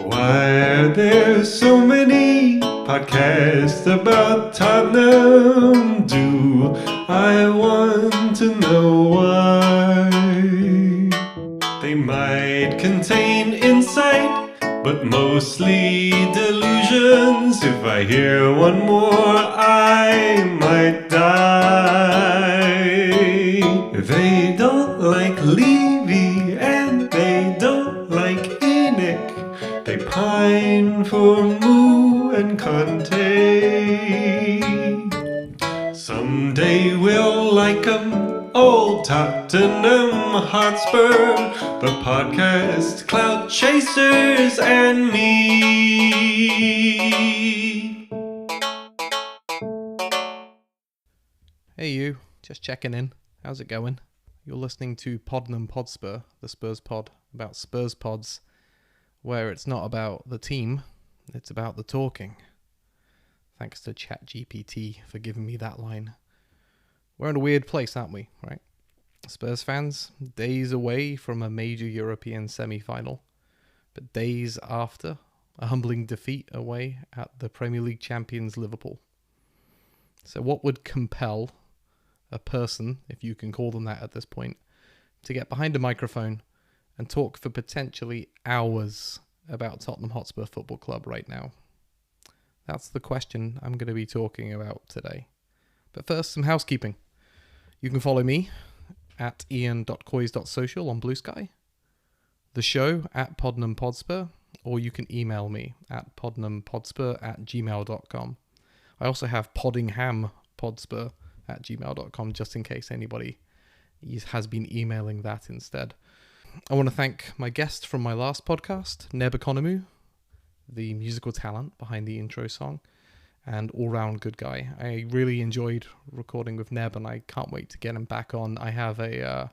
Why are there so many podcasts about Tottenham? Do I want to know why? They might contain insight, but mostly delusions. If I hear one more, I might die. They don't like Levy and they don't like Enoch. They pine for Moo and Conte. Someday we'll like 'em, old Tottenham Hotspur, the podcast clout chasers and me. Hey you, just checking in. How's it going? You're listening to Tottenham Podspur, the Spurs pod about Spurs pods, where it's not about the team, it's about the talking. Thanks to ChatGPT for giving me that line. We're in a weird place, aren't we, right? Spurs fans, days away from a major European semi-final, but days after a humbling defeat away at the Premier League champions Liverpool. So what would compel a person, if you can call them that at this point, to get behind a microphone and talk for potentially hours about Tottenham Hotspur Football Club right now? That's the question I'm going to be talking about today. But first, some housekeeping. You can follow me at iain.coys.social on Blue Sky, the show at Tottenham Podspur, or you can email me at tottenhampodspur@gmail.com. I also have poddinghampodspur@gmail.com, just in case anybody has been emailing that instead. I want to thank my guest from my last podcast, Neb Economou, the musical talent behind the intro song, and all-round good guy. I really enjoyed recording with Neb, and I can't wait to get him back on. I have a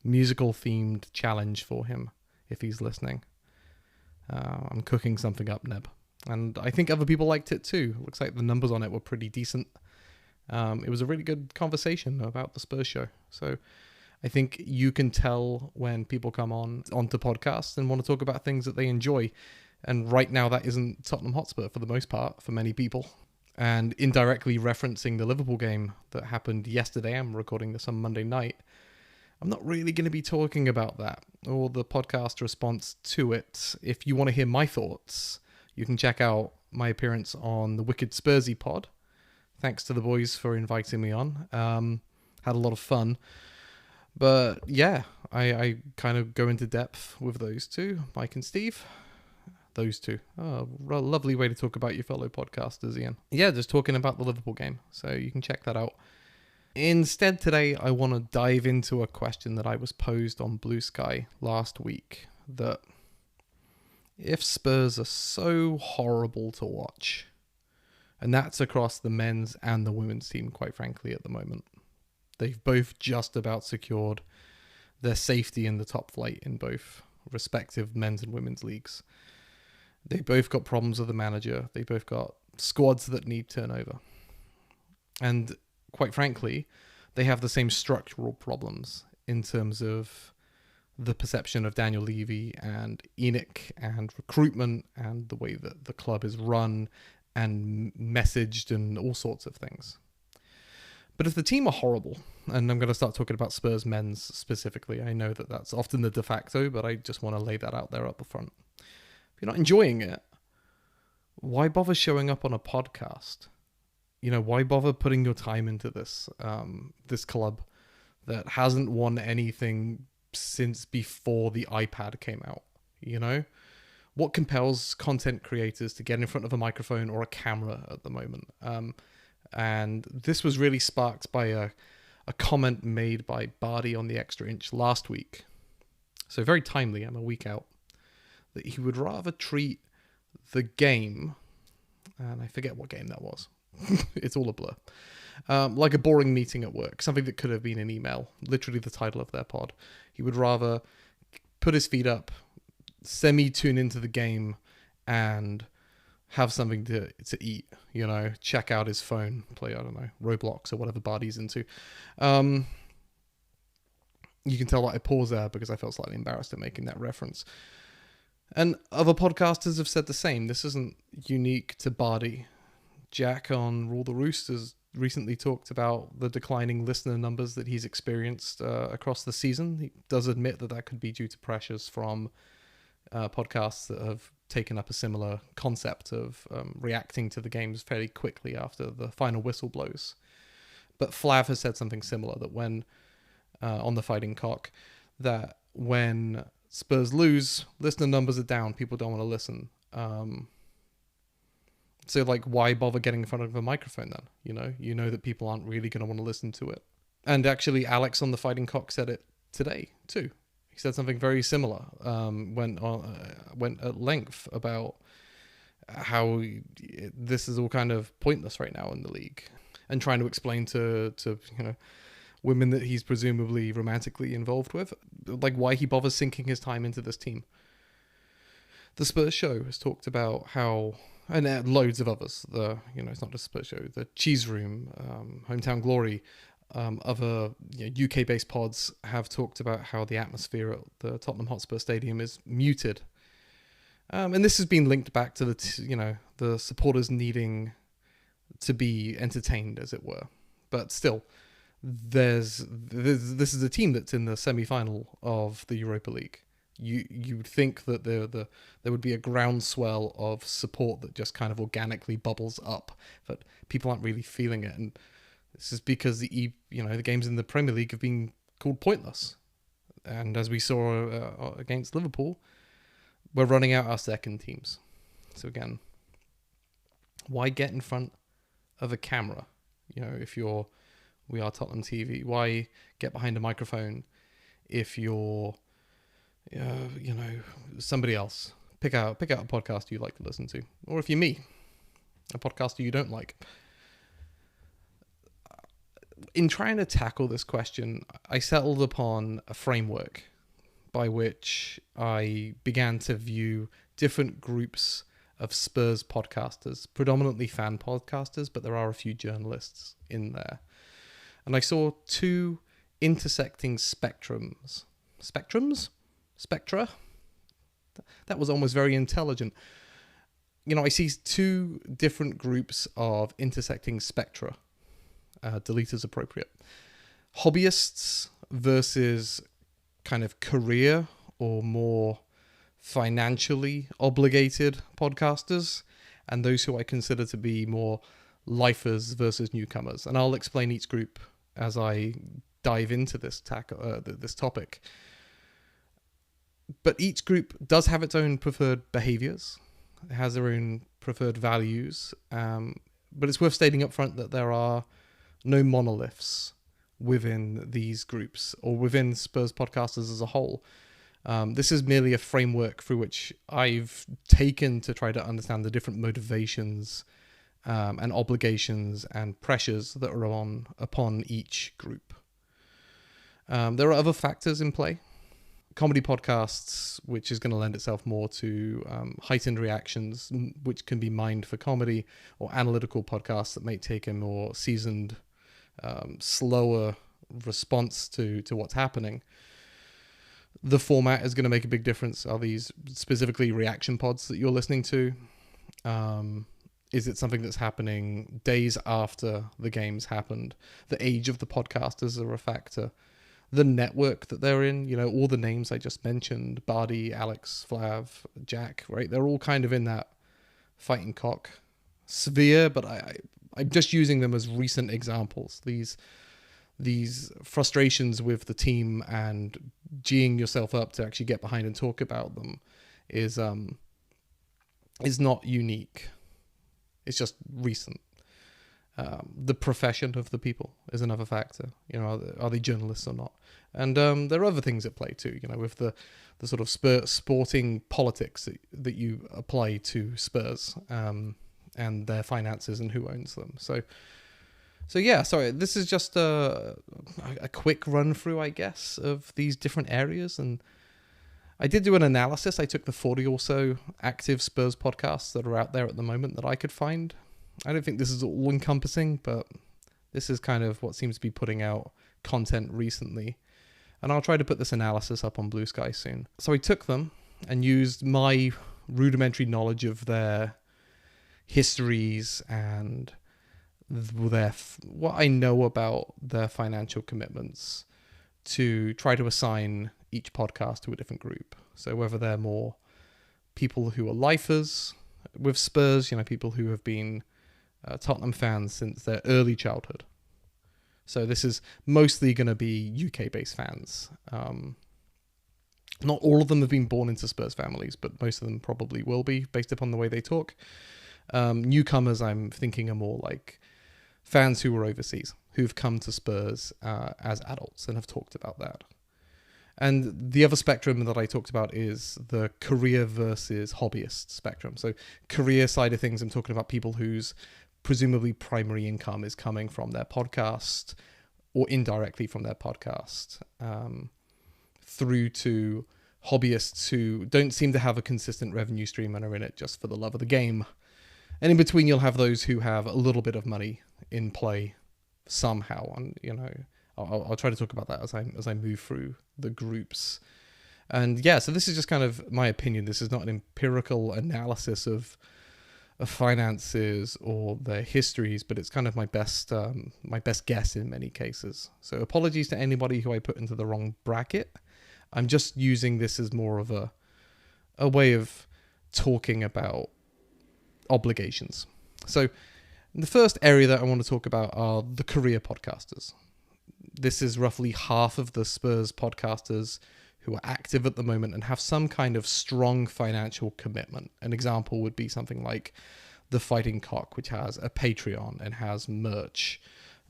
musical-themed challenge for him, if he's listening. I'm cooking something up, Neb. And I think other people liked it too. Looks like the numbers on it were pretty decent. It was a really good conversation about the Spurs show. So I think you can tell when people come onto podcasts and want to talk about things that they enjoy. And right now that isn't Tottenham Hotspur for the most part, for many people. And indirectly referencing the Liverpool game that happened yesterday, I'm recording this on Monday night, I'm not really going to be talking about that or the podcast response to it. If you want to hear my thoughts, you can check out my appearance on the Wicked Spursy pod. Thanks to the boys for inviting me on. Had a lot of fun. But yeah, I kind of go into depth with those two, Mike and Steve. Those two. Oh, a lovely way to talk about your fellow podcasters, Ian. Yeah, just talking about the Liverpool game. So you can check that out. Instead, today, I want to dive into a question that I was posed on Blue Sky last week. That if Spurs are so horrible to watch, and that's across the men's and the women's team, quite frankly, at the moment. They've both just about secured their safety in the top flight in both respective men's and women's leagues. They both got problems with the manager. They both got squads that need turnover. And quite frankly, they have the same structural problems in terms of the perception of Daniel Levy and Enoch and recruitment and the way that the club is run and messaged and all sorts of things. But if the team are horrible, and I'm going to start talking about Spurs men's specifically, I know that that's often the de facto, but I just want to lay that out there up the front. If you're not enjoying it, why bother showing up on a podcast? You know, why bother putting your time into this this club that hasn't won anything since before the iPad came out? You know, what compels content creators to get in front of a microphone or a camera at the moment? And this was really sparked by a comment made by Bardi on the Extra Inch last week. So very timely, I'm a week out. That he would rather treat the game, and I forget what game that was. It's all a blur. Like a boring meeting at work, something that could have been an email, literally the title of their pod. He would rather put his feet up, semi-tune into the game, and have something to eat, you know, check out his phone, play, I don't know, Roblox or whatever Bardi's into. You can tell that I paused there because I felt slightly embarrassed at making that reference. And other podcasters have said the same. This isn't unique to Bardi. Jack on Rule the Roosters recently talked about the declining listener numbers that he's experienced across the season. He does admit that that could be due to pressures from podcasts that have taken up a similar concept of reacting to the games fairly quickly after the final whistle blows. But Flav has said something similar, that when on the Fighting Cock, that when Spurs lose, listener numbers are down, people don't want to listen. So like, why bother getting in front of a microphone then? You know that people aren't really going to want to listen to it. And actually, Alex on the Fighting Cock said it today too. He said something very similar. Went at length about how this is all kind of pointless right now in the league, and trying to explain to women that he's presumably romantically involved with, like, why he bothers sinking his time into this team. The Spurs show has talked about how, and loads of others, it's not just Spurs show, the Cheese Room, Hometown Glory, other UK-based pods have talked about how the atmosphere at the Tottenham Hotspur Stadium is muted. And this has been linked back to the supporters needing to be entertained, as it were. But still, this is a team that's in the semi-final of the Europa League. You'd think that there would be a groundswell of support that just kind of organically bubbles up, but people aren't really feeling it, and this is because the games in the Premier League have been called pointless. And as we saw against Liverpool, we're running out our second teams. So again, why get in front of a camera? If we are Tottenham TV, why get behind a microphone if you're somebody else? Pick out a podcast you like to listen to, or if you're me, a podcaster you don't like. In trying to tackle this question, I settled upon a framework by which I began to view different groups of Spurs podcasters, predominantly fan podcasters, but there are a few journalists in there. And I saw two intersecting spectra? That was almost very intelligent. I see two different groups of intersecting spectra. Delete as appropriate. Hobbyists versus kind of career or more financially obligated podcasters, and those who I consider to be more lifers versus newcomers. And I'll explain each group as I dive into this topic. But each group does have its own preferred behaviors. It has their own preferred values. But it's worth stating up front that there are no monoliths within these groups or within Spurs podcasters as a whole. This is merely a framework through which I've taken to try to understand the different motivations and obligations and pressures that are upon each group. There are other factors in play. Comedy podcasts, which is going to lend itself more to heightened reactions, which can be mined for comedy, or analytical podcasts that may take a more seasoned, slower response to what's happening. The format is going to make a big difference. Are these specifically reaction pods that you're listening to? Is it something that's happening days after the game's happened? The age of the podcasters are a factor. The network that they're in, all the names I just mentioned, Bardi, Alex, Flav, Jack, right? They're all kind of in that Fighting Cock sphere, but I'm just using them as recent examples. These frustrations with the team and geeing yourself up to actually get behind and talk about them is not unique. It's just recent. The profession of the people is another factor. Are they journalists or not? And there are other things at play too. With the sort of sporting politics that you apply to Spurs and their finances and who owns them. So yeah. Sorry, this is just a quick run through, I guess, of these different areas. And I did do an analysis. I took the 40 or so active Spurs podcasts that are out there at the moment that I could find. I don't think this is all encompassing, but this is kind of what seems to be putting out content recently. And I'll try to put this analysis up on Blue Sky soon. So I took them and used my rudimentary knowledge of their histories and what I know about their financial commitments to try to assign each podcast to a different group. So whether they're more people who are lifers with Spurs, people who have been Tottenham fans since their early childhood. So this is mostly going to be UK-based fans. Not all of them have been born into Spurs families, but most of them probably will be, based upon the way they talk. Newcomers, I'm thinking, are more like fans who were overseas, who've come to Spurs as adults and have talked about that. And the other spectrum that I talked about is the career versus hobbyist spectrum. So career side of things, I'm talking about people whose presumably primary income is coming from their podcast or indirectly from their podcast, through to hobbyists who don't seem to have a consistent revenue stream and are in it just for the love of the game. And in between, you'll have those who have a little bit of money in play somehow. And, I'll try to talk about that as I move through the groups. And yeah, so this is just kind of my opinion. This is not an empirical analysis of finances or their histories, but it's kind of my best guess in many cases. So apologies to anybody who I put into the wrong bracket. I'm just using this as more of a way of talking about obligations. So the first area that I want to talk about are the career podcasters. This is roughly half of the Spurs podcasters who are active at the moment and have some kind of strong financial commitment. An example would be something like The Fighting Cock, which has a Patreon and has merch,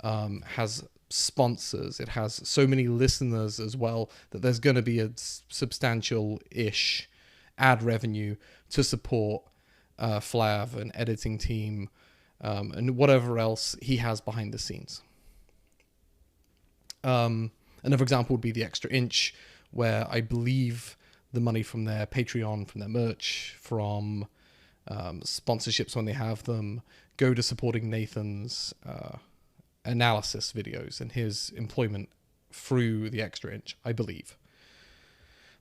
has sponsors, it has so many listeners as well that there's going to be a substantial-ish ad revenue to support Flav, an editing team, and whatever else he has behind the scenes. Another example would be The Extra Inch, where I believe the money from their Patreon, from their merch, from sponsorships when they have them, go to supporting Nathan's analysis videos and his employment through The Extra Inch, I believe.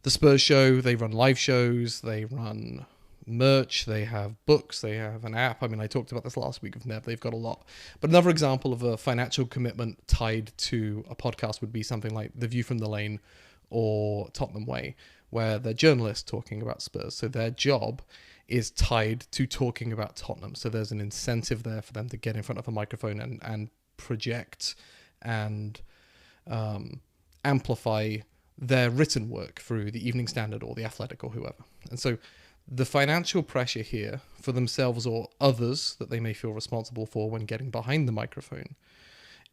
The Spurs show, they run live shows, they run merch, they have books, they have an app. I mean, I talked about this last week with Neb, they've got a lot. But another example of a financial commitment tied to a podcast would be something like The View from the Lane or Tottenham Way, where they're journalists talking about Spurs. So their job is tied to talking about Tottenham. So there's an incentive there for them to get in front of a microphone and project and amplify their written work through the Evening Standard or the Athletic or whoever. And so the financial pressure here for themselves or others that they may feel responsible for when getting behind the microphone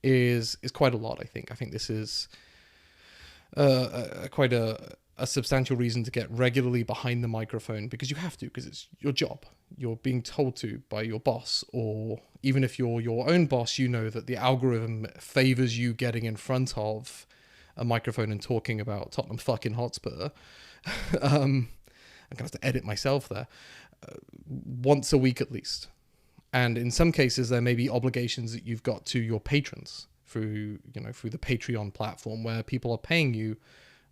is quite a lot, I think. I think this is quite a substantial reason to get regularly behind the microphone, because you have to, because it's your job. You're being told to by your boss, or even if you're your own boss, you know that the algorithm favors you getting in front of a microphone and talking about Tottenham fucking Hotspur. I'm going to have to edit myself there. Once a week at least. And in some cases, there may be obligations that you've got to your patrons through the Patreon platform, where people are paying you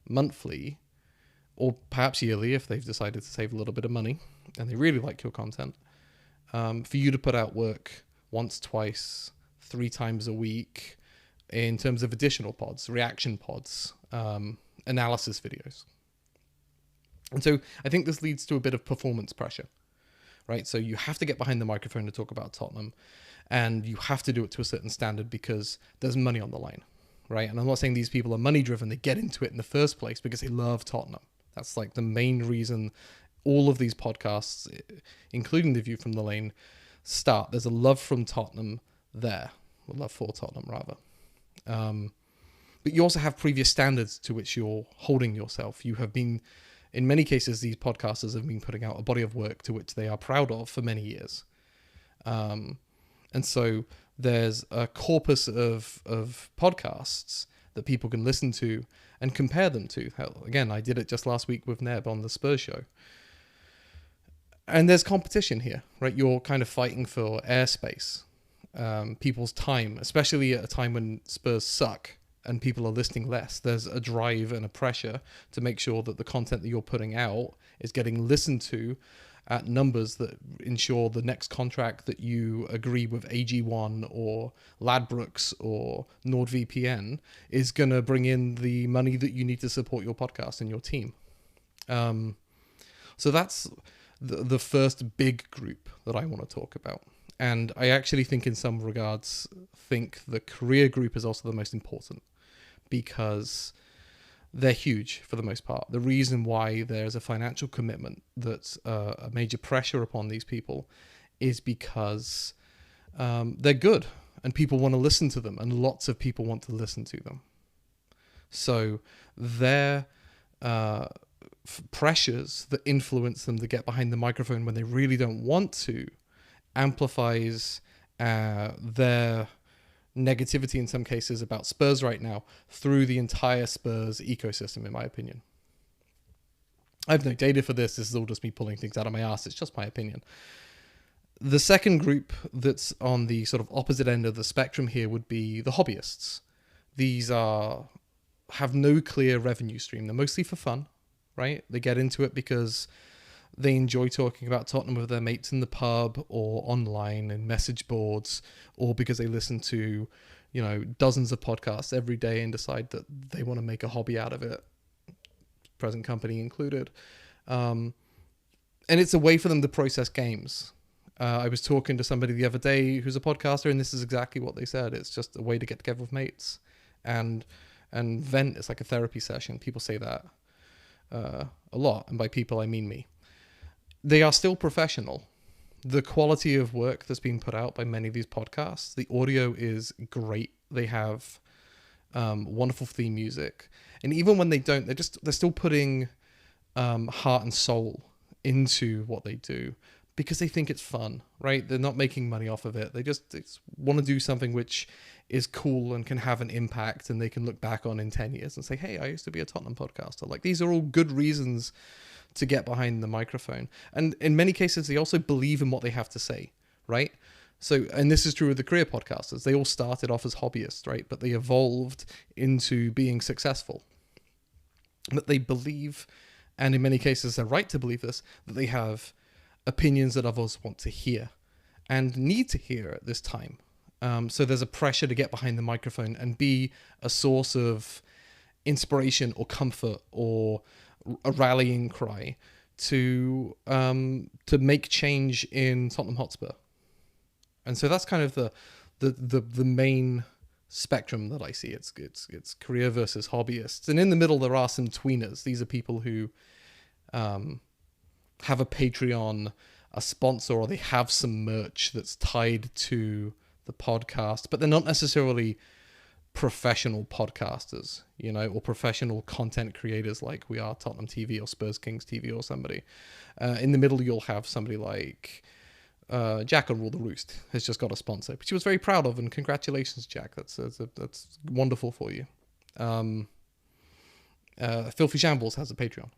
monthly or perhaps yearly if they've decided to save a little bit of money and they really like your content, for you to put out work once, twice, 3 times a week in terms of additional pods, reaction pods, analysis videos. And so I think this leads to a bit of performance pressure, right? So you have to get behind the microphone to talk about Tottenham, and you have to do it to a certain standard because there's money on the line, right? And I'm not saying these people are money driven. They get into it in the first place because they love Tottenham. That's like the main reason all of these podcasts, including The View from the Lane, start. There's a love from Tottenham there, or love for Tottenham rather. But you also have previous standards to which you're holding yourself. You have been, in many cases, these podcasters have been putting out a body of work to which they are proud of for many years. And so there's a corpus of podcasts that people can listen to and compare them to. Hell, again, I did it just last week with Neb on the Spurs show. And there's competition here, right? You're kind of fighting for airspace, people's time, especially at a time when Spurs suck and people are listening less, there's a drive and a pressure to make sure that the content that you're putting out is getting listened to at numbers that ensure the next contract that you agree with AG1 or Ladbrokes or NordVPN is going to bring in the money that you need to support your podcast and your team. So that's the first big group that I want to talk about. And I actually think in some regards, think the career group is also the most important, because they're huge for the most part. The reason why there's a financial commitment that's a major pressure upon these people is because they're good and people want to listen to them, and lots of people want to listen to them. So their pressures that influence them to get behind the microphone when they really don't want to amplifies their negativity in some cases about Spurs right now through the entire Spurs ecosystem, in my opinion. I have no data for this. This is all just me pulling things out of my ass. It's just my opinion. The second group that's on the sort of opposite end of the spectrum here would be the hobbyists. These have no clear revenue stream. They're mostly for fun, right? They get into it because they enjoy talking about Tottenham with their mates in the pub or online in message boards, or because they listen to, dozens of podcasts every day and decide that they want to make a hobby out of it, present company included. And it's a way for them to process games. I was talking to somebody the other day who's a podcaster, and this is exactly what they said. It's just a way to get together with mates and vent. It's like a therapy session. People say that a lot, and by people I mean me. They are still professional. The quality of work that's being put out by many of these podcasts, the audio is great. They have wonderful theme music. And even when they don't, they're still putting heart and soul into what they do because they think it's fun, right? They're not making money off of it. They just want to do something which is cool and can have an impact, and they can look back on in 10 years and say, hey, I used to be a Tottenham podcaster. Like, these are all good reasons to get behind the microphone. And in many cases, they also believe in what they have to say, right? So, and this is true with the career podcasters. They all started off as hobbyists, right? But they evolved into being successful. But they believe, and in many cases they're right to believe this, that they have opinions that others want to hear and need to hear at this time. So there's a pressure to get behind the microphone and be a source of inspiration or comfort or a rallying cry to make change in Tottenham Hotspur. And so that's kind of the main spectrum that I see. It's career versus hobbyists. And in the middle, there are some tweeners. These are people who have a Patreon, a sponsor, or they have some merch that's tied to the podcast, but they're not necessarily professional podcasters, or professional content creators like we are Tottenham TV or Spurs Kings TV or somebody. In the middle, you'll have somebody like Jack on Rule the Roost has just got a sponsor, which he was very proud of, and congratulations, Jack. That's wonderful for you. Filthy Shambles has a Patreon.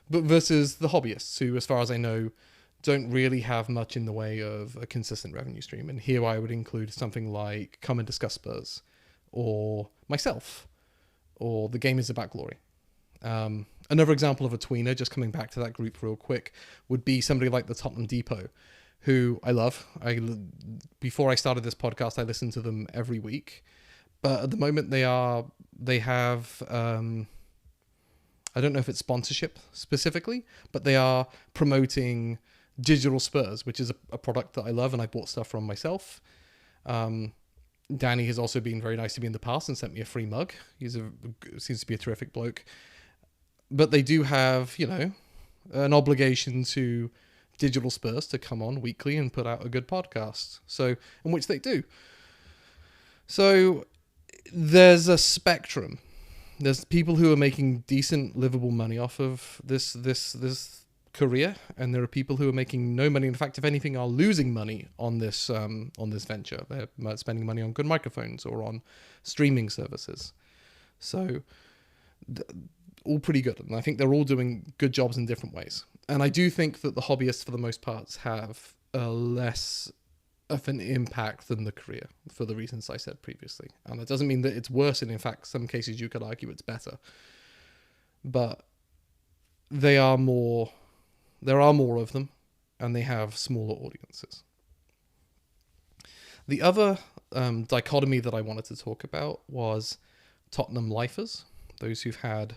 But versus the hobbyists, who, as far as I know, don't really have much in the way of a consistent revenue stream. And here I would include something like Come and Discuss Spurs, or myself, or The Game is About Glory. Another example of a tweener, just coming back to that group real quick, would be somebody like the Tottenham Depot, who I love. Before I started this podcast, I listened to them every week. But at the moment, they have I don't know if it's sponsorship specifically, but they are promoting Digital Spurs, which is a product that I love, and I bought stuff from myself. Danny has also been very nice to me in the past and sent me a free mug. Seems to be a terrific bloke. But they do have, an obligation to Digital Spurs to come on weekly and put out a good podcast. So, in which they do. So there's a spectrum. There's people who are making decent, livable money off of this career, and there are people who are making no money. In fact, if anything, are losing money on this venture. They're spending money on good microphones or on streaming services. So, all pretty good, and I think they're all doing good jobs in different ways. And I do think that the hobbyists, for the most part, have a less of an impact than the career for the reasons I said previously. And that doesn't mean that it's worse, and in fact, some cases you could argue it's better. But there are more of them, and they have smaller audiences. The other dichotomy that I wanted to talk about was Tottenham lifers, those who've had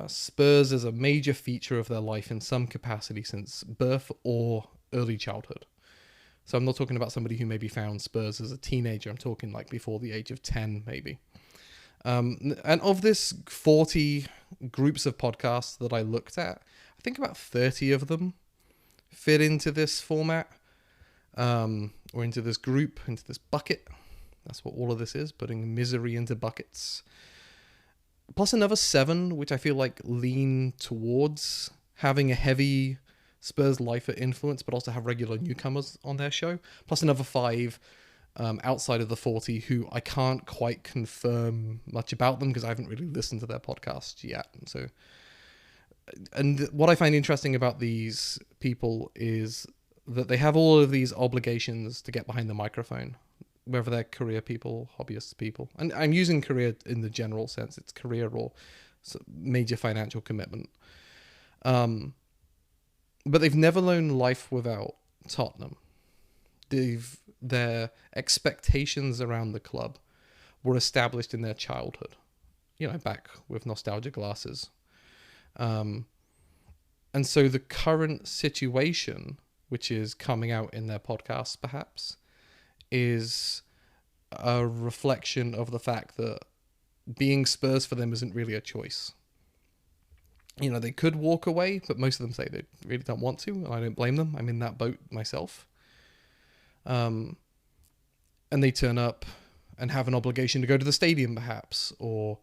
Spurs as a major feature of their life in some capacity since birth or early childhood. So I'm not talking about somebody who maybe found Spurs as a teenager. I'm talking like before the age of 10, maybe. And of this 40 groups of podcasts that I looked at, I think about 30 of them fit into this format, or into this group, into this bucket. That's what all of this is, putting misery into buckets. Plus another 7, which I feel like lean towards having a heavy Spurs lifer influence, but also have regular newcomers on their show. Plus another 5 outside of the 40 who I can't quite confirm much about them because I haven't really listened to their podcast yet. So, and what I find interesting about these people is that they have all of these obligations to get behind the microphone, whether they're career people, hobbyist people. And I'm using career in the general sense. It's career or major financial commitment. But they've never known life without Tottenham. Their expectations around the club were established in their childhood, back with nostalgia glasses. And so the current situation, which is coming out in their podcasts perhaps, is a reflection of the fact that being Spurs for them isn't really a choice. They could walk away, but most of them say they really don't want to, and I don't blame them. I'm in that boat myself. And they turn up and have an obligation to go to the stadium perhaps, or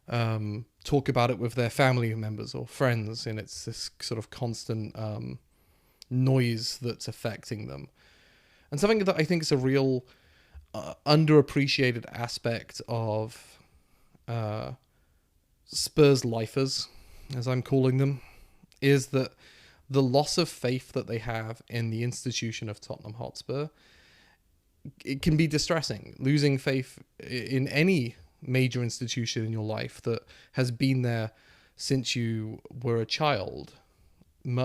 talk about it with their family members or friends, and it's this sort of constant noise that's affecting them. And something that I think is a real underappreciated aspect of Spurs lifers, as I'm calling them, is that the loss of faith that they have in the institution of Tottenham Hotspur, it can be distressing. Losing faith in any major institution in your life that has been there since you were a child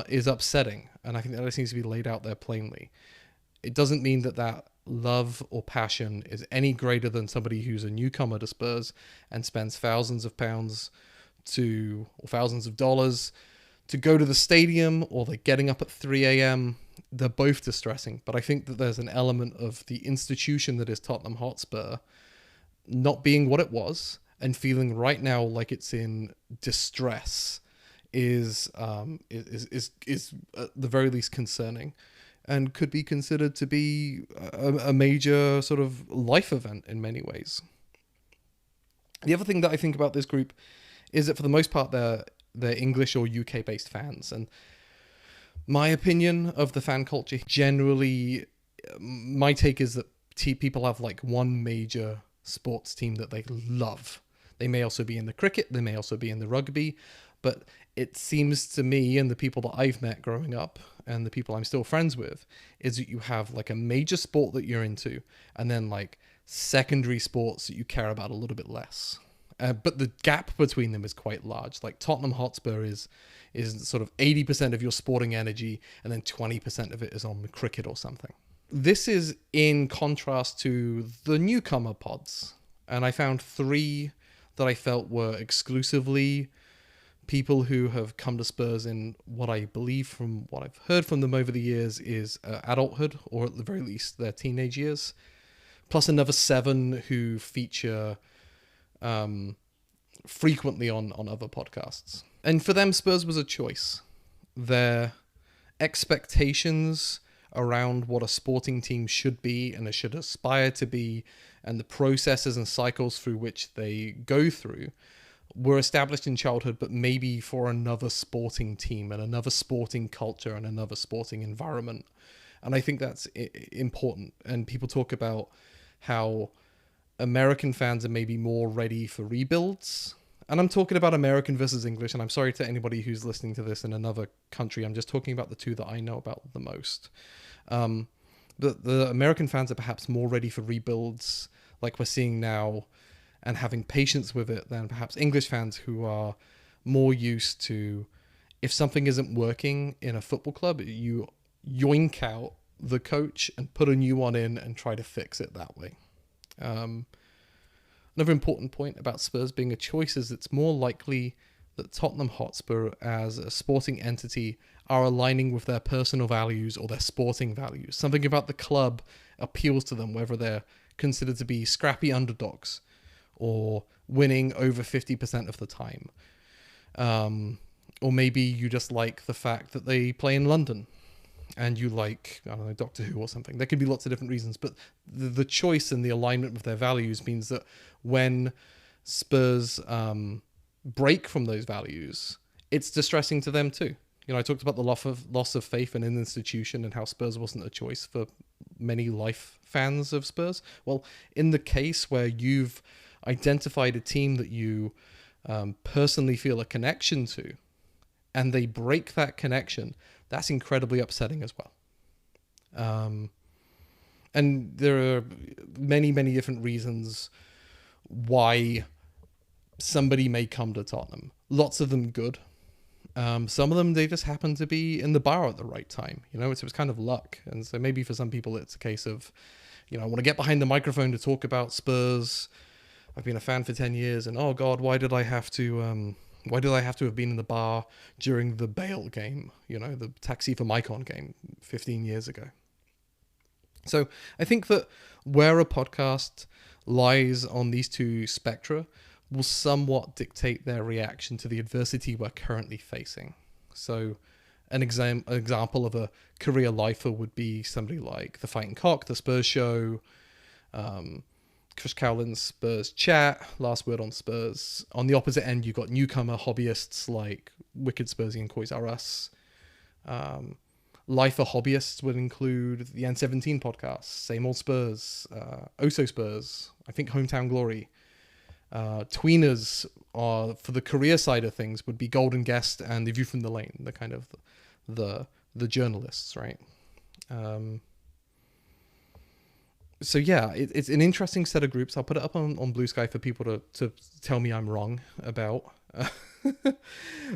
is upsetting, and I think that this needs to be laid out there plainly. It doesn't mean that love or passion is any greater than somebody who's a newcomer to Spurs and spends thousands of pounds or thousands of dollars to go to the stadium, or they're getting up at 3 a.m. They're both distressing, but I think that there's an element of the institution that is Tottenham Hotspur not being what it was and feeling right now like it's in distress is at the very least concerning, and could be considered to be a major sort of life event in many ways. The other thing that I think about this group is that for the most part they're English or UK based fans, and my opinion of the fan culture generally, my take is that people have like one major sports team that they love. They may also be in the cricket, they may also be in the rugby, but it seems to me, and the people that I've met growing up and the people I'm still friends with, is that you have like a major sport that you're into and then like secondary sports that you care about a little bit less. But the gap between them is quite large. Like Tottenham Hotspur is sort of 80% of your sporting energy, and then 20% of it is on the cricket or something. This is in contrast to the newcomer pods, and I found 3 that I felt were exclusively people who have come to Spurs in what I believe, from what I've heard from them over the years, is adulthood, or at the very least their teenage years, plus another 7 who feature frequently on other podcasts. And for them, Spurs was a choice. Their expectations around what a sporting team should be and it should aspire to be, and the processes and cycles through which they go through, were established in childhood, but maybe for another sporting team and another sporting culture and another sporting environment. And I think that's important. And people talk about how American fans are maybe more ready for rebuilds. And I'm talking about American versus English, and I'm sorry to anybody who's listening to this in another country. I'm just talking about the 2 that I know about the most. But the American fans are perhaps more ready for rebuilds like we're seeing now and having patience with it than perhaps English fans who are more used to, if something isn't working in a football club, you yoink out the coach and put a new one in and try to fix it that way. Another important point about Spurs being a choice is it's more likely that Tottenham Hotspur as a sporting entity are aligning with their personal values or their sporting values. Something about the club appeals to them, whether they're considered to be scrappy underdogs or winning over 50% of the time. Or maybe you just like the fact that they play in London and you like, I don't know, Doctor Who or something. There could be lots of different reasons, but the choice and the alignment with their values means that when Spurs break from those values, it's distressing to them too. You know, I talked about the loss of faith in an institution and how Spurs wasn't a choice for many life fans of Spurs. Well, in the case where you've identified a team that you personally feel a connection to, and they break that connection, that's incredibly upsetting as well. And there are many, many different reasons why somebody may come to Tottenham. Lots of them good. Some of them, they just happen to be in the bar at the right time. You know, it was kind of luck. And so maybe for some people, it's a case of, you know, I want to get behind the microphone to talk about Spurs. I've been a fan for 10 years and, oh God, why did I have to have been in the bar during the Bale game, you know, the Taxi for Mycon game 15 years ago? So I think that where a podcast lies on these two spectra will somewhat dictate their reaction to the adversity we're currently facing. So an example of a career lifer would be somebody like The Fighting Cock, The Spurs Show, Chris Cowlin's Spurs Chat, Last Word on Spurs. On the opposite end, you've got newcomer hobbyists like Wicked Spursian and COYS R Us. Lifer hobbyists would include the N17 podcast, Same Old Spurs, Oso Spurs, I think Hometown Glory. Tweeners are, for the career side of things, would be Golden Guest and The View from the Lane, the kind of the journalists, right? So yeah, it's an interesting set of groups. I'll put it up on Blue Sky for people to tell me I'm wrong about.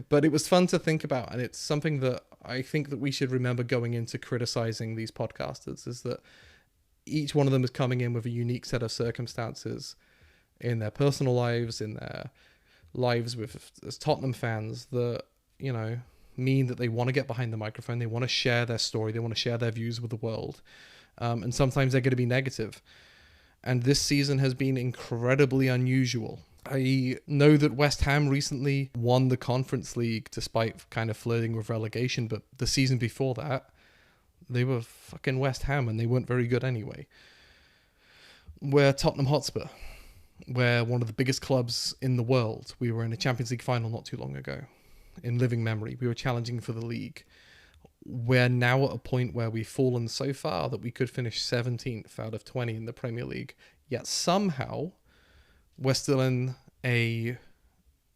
But it was fun to think about, and it's something that I think that we should remember going into criticizing these podcasters, is that each one of them is coming in with a unique set of circumstances in their personal lives, in their lives as Tottenham fans, that, you know, mean that they want to get behind the microphone, they want to share their story, they want to share their views with the world. And sometimes they're going to be negative. And this season has been incredibly unusual. I know that West Ham recently won the Conference League despite kind of flirting with relegation, but the season before that, they were fucking West Ham and they weren't very good anyway. We're Tottenham Hotspur. We're one of the biggest clubs in the world. We were in a Champions League final not too long ago. In living memory, we were challenging for the league. We're now at a point where we've fallen so far that we could finish 17th out of 20 in the Premier League. Yet somehow we're still in a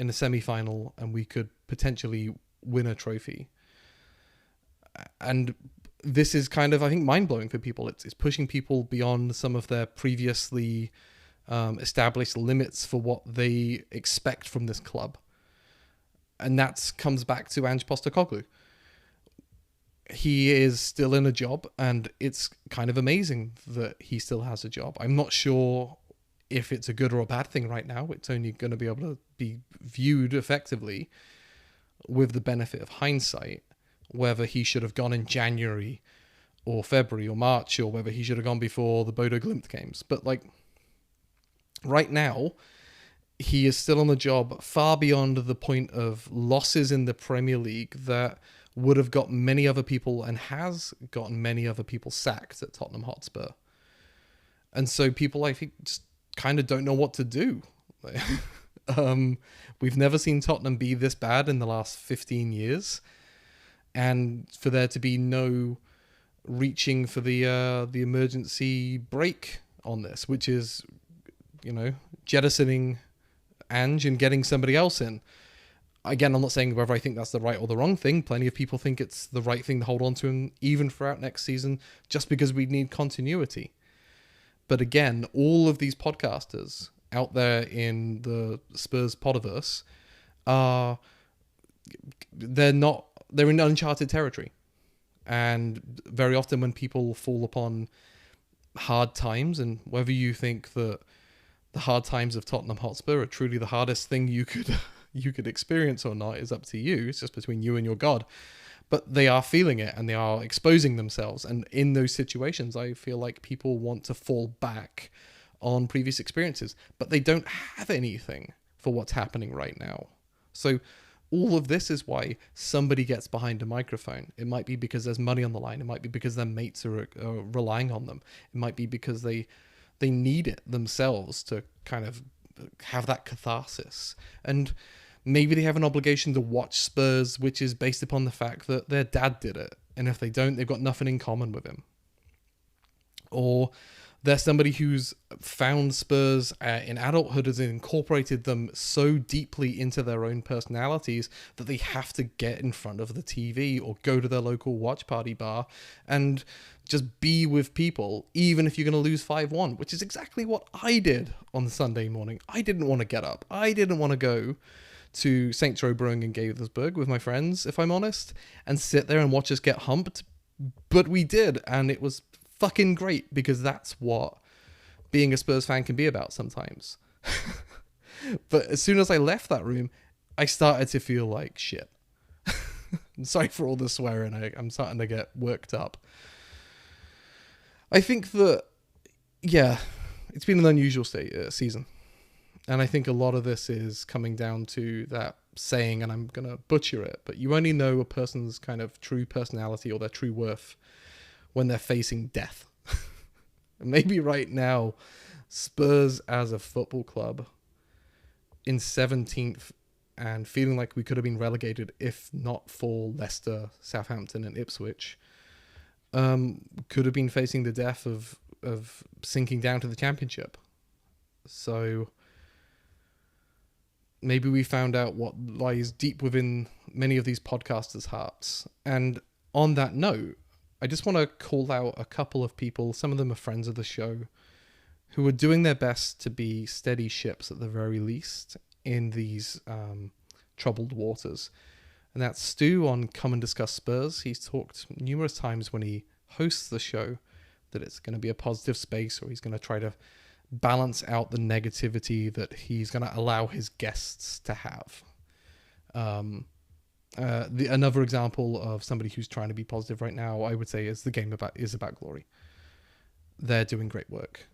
semi-final and we could potentially win a trophy. And this is kind of, I think, mind-blowing for people. It's pushing people beyond some of their previously established limits for what they expect from this club. And that comes back to Ange Postecoglou. He is still in a job, and it's kind of amazing that he still has a job. I'm not sure if it's a good or a bad thing right now. It's only going to be able to be viewed effectively with the benefit of hindsight, whether he should have gone in January or February or March, or whether he should have gone before the Bodo Glimt games. But like right now, he is still on the job far beyond the point of losses in the Premier League that would have got many other people and has gotten many other people sacked at Tottenham Hotspur. And so people, I think, just kind of don't know what to do. We've never seen Tottenham be this bad in the last 15 years. And for there to be no reaching for the emergency brake on this, which is, you know, jettisoning Ange and getting somebody else in. Again, I'm not saying whether I think that's the right or the wrong thing. Plenty of people think it's the right thing to hold on to, and even throughout next season, just because we need continuity. But again, all of these podcasters out there in the Spurs podiverse they're in uncharted territory. And very often when people fall upon hard times, and whether you think that the hard times of Tottenham Hotspur are truly the hardest thing you could experience or not is up to you. It's just between you and your God. But they are feeling it and they are exposing themselves. And in those situations, I feel like people want to fall back on previous experiences, but they don't have anything for what's happening right now. So all of this is why somebody gets behind a microphone. It might be because there's money on the line. It might be because their mates are relying on them. It might be because they need it themselves to kind of have that catharsis. And maybe they have an obligation to watch Spurs, which is based upon the fact that their dad did it. And if they don't, they've got nothing in common with him. Or they're somebody who's found Spurs in adulthood and incorporated them so deeply into their own personalities that they have to get in front of the TV or go to their local watch party bar and just be with people, even if you're going to lose 5-1, which is exactly what I did on Sunday morning. I didn't want to get up. I didn't want to go to St. Joe Brewing in Gaithersburg with my friends, if I'm honest, and sit there and watch us get humped. But we did, and it was fucking great, because that's what being a Spurs fan can be about sometimes. But as soon as I left that room, I started to feel like shit. I'm sorry for all the swearing. I'm starting to get worked up. I think that, yeah, it's been an unusual season. And I think a lot of this is coming down to that saying, and I'm going to butcher it, but you only know a person's kind of true personality or their true worth when they're facing death. And maybe right now, Spurs as a football club in 17th and feeling like we could have been relegated if not for Leicester, Southampton and Ipswich, could have been facing the death of sinking down to the Championship. So maybe we found out what lies deep within many of these podcasters' hearts. And on that note, I just want to call out a couple of people, some of them are friends of the show, who are doing their best to be steady ships at the very least in these troubled waters. And that's Stu on Come and Discuss Spurs. He's talked numerous times when he hosts the show that it's going to be a positive space, or he's going to try to balance out the negativity that he's going to allow his guests to have. Another example of somebody who's trying to be positive right now, I would say, is the game is about glory. They're doing great work.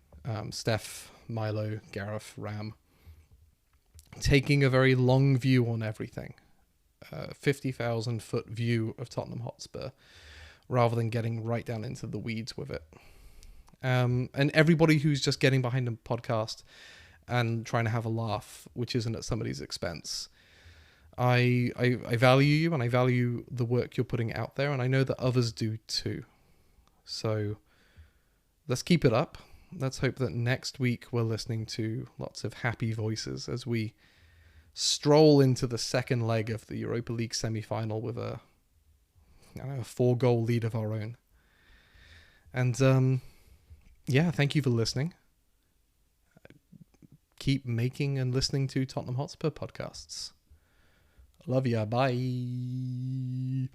Steph, Milo, Gareth, Ram, taking a very long view on everything. 50,000 foot view of Tottenham Hotspur, rather than getting right down into the weeds with it. And everybody who's just getting behind a podcast and trying to have a laugh, which isn't at somebody's expense. I value you, and I value the work you're putting out there, and I know that others do too. So let's keep it up. Let's hope that next week we're listening to lots of happy voices as we stroll into the second leg of the Europa League semi-final with a 4-goal lead of our own. And yeah, thank you for listening. Keep making and listening to Tottenham Hotspur podcasts. Love ya. Bye.